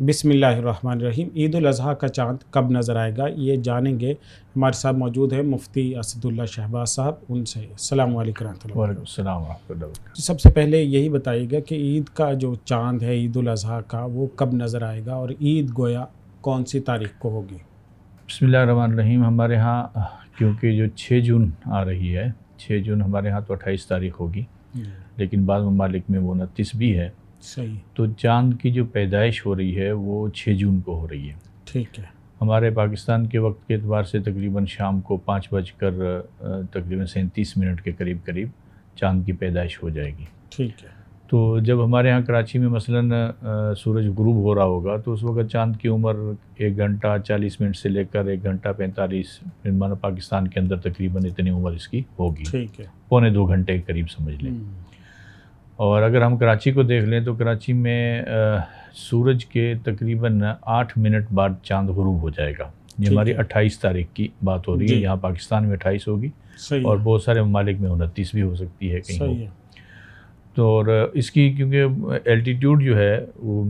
بسم اللہ الرحمن الرحیم۔ عید الاضحیٰ کا چاند کب نظر آئے گا، یہ جانیں گے۔ ہمارے ساتھ موجود ہیں مفتی اسد اللہ شہباز صاحب، ان سے السلام علیکم رحمۃ اللہ۔ وعلیکم السلام ورحمۃ اللہ۔ سب سے پہلے یہی بتائیے گا کہ عید کا جو چاند ہے عید الاضحیٰ کا وہ کب نظر آئے گا، اور عید گویا کون سی تاریخ کو ہوگی؟ بسم اللہ الرحمن الرحیم۔ ہمارے ہاں کیونکہ جو 6 جون آ رہی ہے، 6 جون ہمارے ہاں تو 28 تاریخ ہوگی، لیکن بعض ممالک میں وہ 29 بھی ہے۔ صحیح۔ تو چاند کی جو پیدائش ہو رہی ہے وہ 6 جون کو ہو رہی ہے۔ ٹھیک ہے۔ ہمارے پاکستان کے وقت کے اعتبار سے تقریباً شام کو 5 تقریباً 37 کے قریب چاند کی پیدائش ہو جائے گی۔ ٹھیک ہے۔ تو جب ہمارے ہاں کراچی میں مثلاً سورج غروب ہو رہا ہوگا تو اس وقت چاند کی عمر 1 گھنٹہ 40 منٹ سے لے کر 1 گھنٹہ 45 منٹ پاکستان کے اندر تقریباً اتنی عمر اس کی ہوگی۔ ٹھیک ہے۔ 1.25 گھنٹے کے قریب سمجھ لیں۔ اور اگر ہم کراچی کو دیکھ لیں تو کراچی میں سورج کے تقریباً 8 منٹ بعد چاند غروب ہو جائے گا۔ یہ ہماری 28 تاریخ کی بات ہو رہی ہے، یہاں پاکستان میں 28 ہوگی اور بہت سارے ممالک میں 29 بھی ہو سکتی ہے کہیں۔ تو اور اس کی کیونکہ الٹیٹیوڈ جو ہے وہ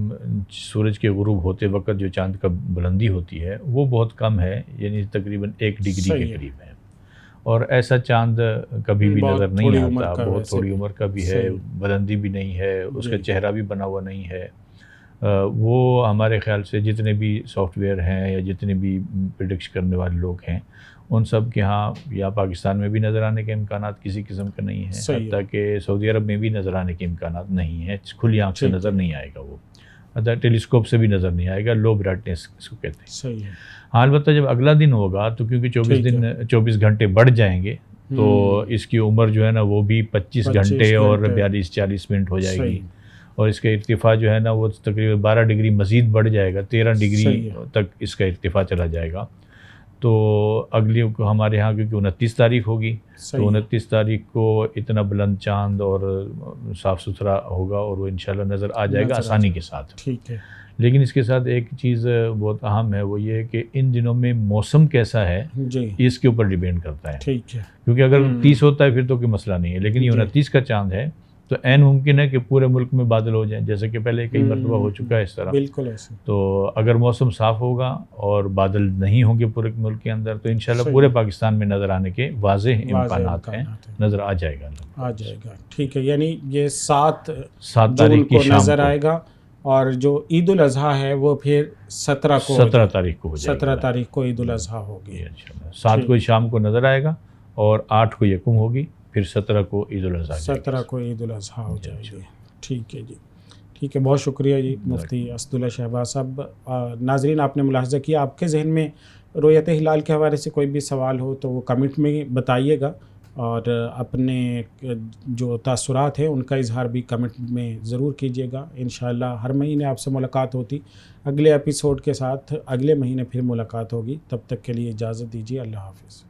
سورج کے غروب ہوتے وقت جو چاند کا بلندی ہوتی ہے وہ بہت کم ہے، یعنی تقریباً 1 ڈگری کے قریب ہے، اور ایسا چاند کبھی بھی نظر نہیں آتا، بہت تھوڑی عمر کا بھی ہے، بلندی بھی نہیں ہے، اس کا چہرہ بھی بنا ہوا نہیں ہے۔ وہ ہمارے خیال سے جتنے بھی سافٹ ویئر ہیں یا جتنے بھی پریڈکٹ کرنے والے لوگ ہیں ان سب کے ہاں یا پاکستان میں بھی نظر آنے کے امکانات کسی قسم کے نہیں ہیں، حتیٰ کہ سعودی عرب میں بھی نظر آنے کے امکانات نہیں ہیں، کھلی آنکھ سے نظر نہیں آئے گا، وہ حتیٰ ٹیلیسکوپ سے بھی نظر نہیں آئے گا، لو برائٹنس اس کو کہتے ہیں۔ صحیح ہے۔ ہاں، البتہ جب اگلا دن ہوگا تو کیونکہ 24 گھنٹے بڑھ جائیں گے تو اس کی عمر جو ہے نا وہ بھی 25 گھنٹے اور 42-40 منٹ ہو جائے گی، اور اس کا ارتفاع جو ہے نا وہ تقریباً 12 ڈگری مزید بڑھ جائے گا، 13 ڈگری تک اس کا ارتفاع چلا جائے گا۔ تو اگلی ہمارے ہاں کیونکہ 29 تاریخ ہوگی تو 29 تاریخ کو اتنا بلند چاند اور صاف ستھرا ہوگا اور وہ انشاءاللہ نظر آ جائے گا آسانی کے ساتھ۔ ٹھیک ہے۔ لیکن اس کے ساتھ ایک چیز بہت اہم ہے، وہ یہ ہے کہ ان دنوں میں موسم کیسا ہے اس کے اوپر ڈیپینڈ کرتا ہے۔ ٹھیک ہے۔ کیونکہ اگر 30 ہوتا ہے پھر تو کوئی مسئلہ نہیں ہے، لیکن یہ 29 کا چاند ہے تو عین ممکن ہے کہ پورے ملک میں بادل ہو جائیں، جیسے کہ پہلے کئی مرتبہ ہو چکا ہے اس طرح۔ بالکل ایسے۔ تو اگر موسم صاف ہوگا اور بادل نہیں ہوں گے پورے ملک کے اندر تو انشاءاللہ پورے پاکستان میں نظر آنے کے واضح امکانات ہیں، نظر آ جائے گا۔ ٹھیک ہے، یعنی یہ 7 تاریخ کی شام نظر آئے گا، اور جو عید الاضحیٰ ہے وہ پھر 17 تاریخ کو ہو جائے گا۔ 17 تاریخ کو عید الاضحیٰ ہوگی انشاءاللہ۔ 7 کو شام کو نظر آئے گا اور 8 کو یکم ہوگی، پھر 17 کو عید الاضحیٰ 17 کو عید الاضحیٰ ہو جائے گی۔ ٹھیک ہے جی، ٹھیک ہے، بہت شکریہ جی مفتی اسد اللہ شہباز صاحب۔ ناظرین، آپ نے ملاحظہ کیا، آپ کے ذہن میں رؤیت ہلال کے حوالے سے کوئی بھی سوال ہو تو وہ کمنٹ میں بتائیے گا، اور اپنے جو تاثرات ہیں ان کا اظہار بھی کمنٹ میں ضرور کیجیے گا۔ انشاءاللہ ہر مہینے آپ سے ملاقات ہوتی، اگلے ایپیسوڈ کے ساتھ اگلے مہینے پھر ملاقات ہوگی۔ تب تک کے لیے اجازت دیجیے، اللہ حافظ۔